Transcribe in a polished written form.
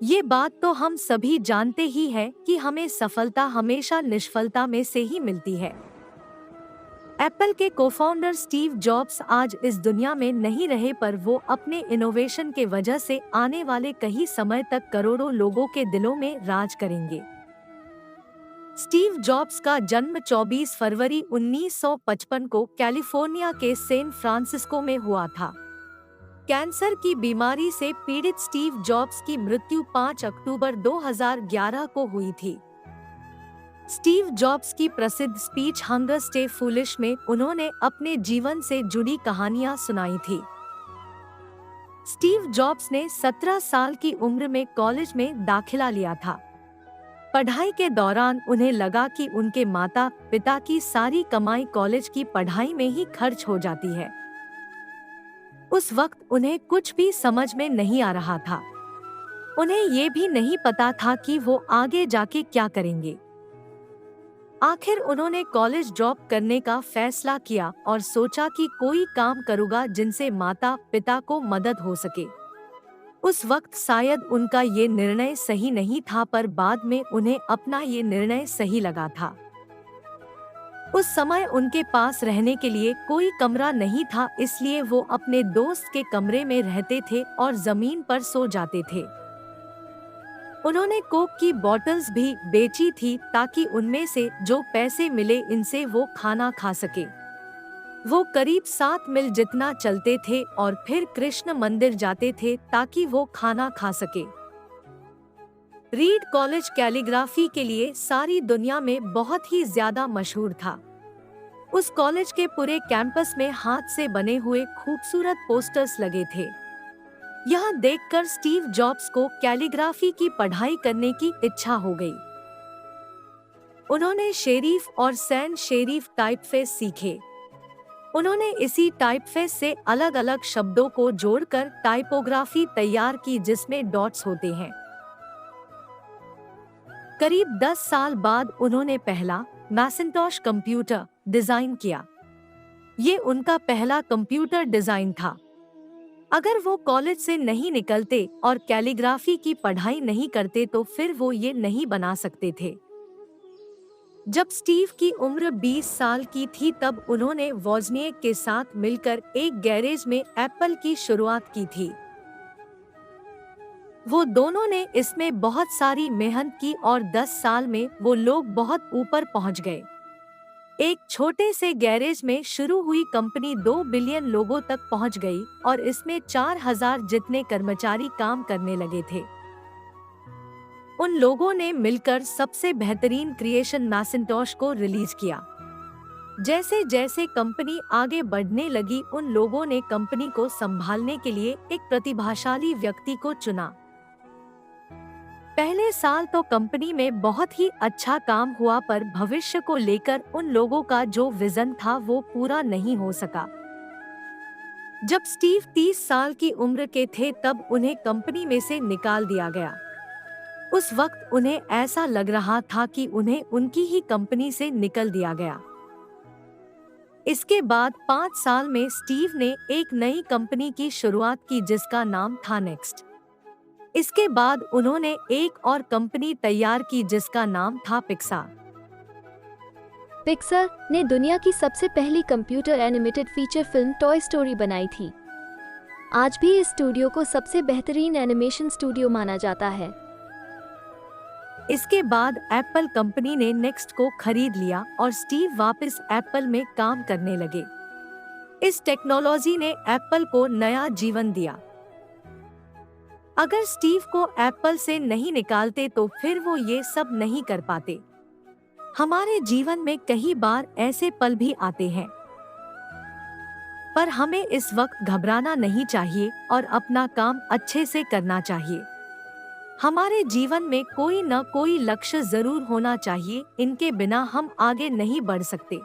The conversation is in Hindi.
ये बात तो हम सभी जानते ही हैं कि हमें सफलता हमेशा निष्फलता में से ही मिलती है। एप्पल के कोफाउंडर स्टीव जॉब्स आज इस दुनिया में नहीं रहे, पर वो अपने इनोवेशन के वजह से आने वाले कई समय तक करोड़ों लोगों के दिलों में राज करेंगे। स्टीव जॉब्स का जन्म 24 फरवरी 1955 को कैलिफोर्निया के सैन फ्रांसिस्को में हुआ था। कैंसर की बीमारी से पीड़ित स्टीव जॉब्स की मृत्यु 5 अक्टूबर 2011 को हुई थी। स्टीव जॉब्स की प्रसिद्ध स्पीच हंगर स्टे फूलिश में उन्होंने अपने जीवन से जुड़ी कहानियां सुनाई थी। स्टीव जॉब्स ने 17 साल की उम्र में कॉलेज में दाखिला लिया था। पढ़ाई के दौरान उन्हें लगा कि उनके माता पिता की सारी कमाई कॉलेज की पढ़ाई में ही खर्च हो जाती है। उस वक्त उन्हें कुछ भी समझ में नहीं आ रहा था। उन्हें ये भी नहीं पता था कि वो आगे जाके क्या करेंगे। आखिर उन्होंने कॉलेज ड्रॉप करने का फैसला किया और सोचा कि कोई काम करूंगा जिनसे माता पिता को मदद हो सके। उस वक्त शायद उनका ये निर्णय सही नहीं था, पर बाद में उन्हें अपना ये निर्णय सही लगा था। उस समय उनके पास रहने के लिए कोई कमरा नहीं था, इसलिए वो अपने दोस्त के कमरे में रहते थे और जमीन पर सो जाते थे। उन्होंने कोक की बॉटल्स भी बेची थी ताकि उनमें से जो पैसे मिले इनसे वो खाना खा सके। वो करीब 7 मील जितना चलते थे और फिर कृष्ण मंदिर जाते थे ताकि वो खाना खा सके। रीड कॉलेज कैलीग्राफी के लिए सारी दुनिया में बहुत ही ज्यादा मशहूर था। उस कॉलेज के पूरे कैंपस में हाथ से बने हुए खूबसूरत पोस्टर्स लगे थे। यह देखकर स्टीव जॉब्स को कैलीग्राफी की पढ़ाई करने की इच्छा हो गई। उन्होंने शेरीफ और सैन शेरीफ टाइपफेस सीखे। उन्होंने इसी टाइपफेस से अलग अलग शब्दों को जोड़कर टाइपोग्राफी तैयार की जिसमें डॉट्स होते हैं। करीब 10 साल बाद उन्होंने पहला मैकिन्टॉश कंप्यूटर डिजाइन किया। ये उनका पहला कंप्यूटर डिजाइन था। अगर वो कॉलेज से नहीं निकलते और कैलीग्राफी की पढ़ाई नहीं करते तो फिर वो ये नहीं बना सकते थे। जब स्टीव की उम्र 20 साल की थी तब उन्होंने वोज़निएक के साथ मिलकर एक गैरेज में एप्पल की शुरुआत की थी। वो दोनों ने इसमें बहुत सारी मेहनत की और 10 साल में वो लोग बहुत ऊपर पहुंच गए। एक छोटे से गैरेज में शुरू हुई कंपनी 2 बिलियन लोगों तक पहुंच गई और इसमें 4000 जितने कर्मचारी काम करने लगे थे। उन लोगों ने मिलकर सबसे बेहतरीन क्रिएशन मैकिन्टॉश को रिलीज किया। जैसे जैसे कंपनी आगे बढ़ने लगी, उन लोगों ने कंपनी को संभालने के लिए एक प्रतिभाशाली व्यक्ति को चुना। पहले साल तो कंपनी में बहुत ही अच्छा काम हुआ, पर भविष्य को लेकर उन लोगों का जो विजन था वो पूरा नहीं हो सका। जब स्टीव 30 साल की उम्र के थे तब उन्हें कंपनी में से निकाल दिया गया। उस वक्त उन्हें ऐसा लग रहा था कि उन्हें उनकी ही कंपनी से निकल दिया गया। इसके बाद 5 साल में स्टीव ने एक नई कंपनी की शुरुआत की जिसका नाम था नेक्स्ट। इसके बाद उन्होंने एक और कंपनी तैयार की जिसका नाम था पिक्सार। पिक्सर ने दुनिया की सबसे पहली computer animated feature film toy story बनाई थी। आज भी इस स्टूडियो को सबसे बेहतरीन एनिमेशन स्टूडियो माना जाता है। इसके बाद एप्पल कंपनी ने नेक्स्ट को खरीद लिया और स्टीव वापस एप्पल में काम करने लगे। इस टेक्नोलॉजी ने एप्पल को नया जीवन दिया। अगर स्टीव को एप्पल से नहीं निकालते तो फिर वो ये सब नहीं कर पाते। हमारे जीवन में कई बार ऐसे पल भी आते हैं, पर हमें इस वक्त घबराना नहीं चाहिए और अपना काम अच्छे से करना चाहिए। हमारे जीवन में कोई न कोई लक्ष्य जरूर होना चाहिए, इनके बिना हम आगे नहीं बढ़ सकते।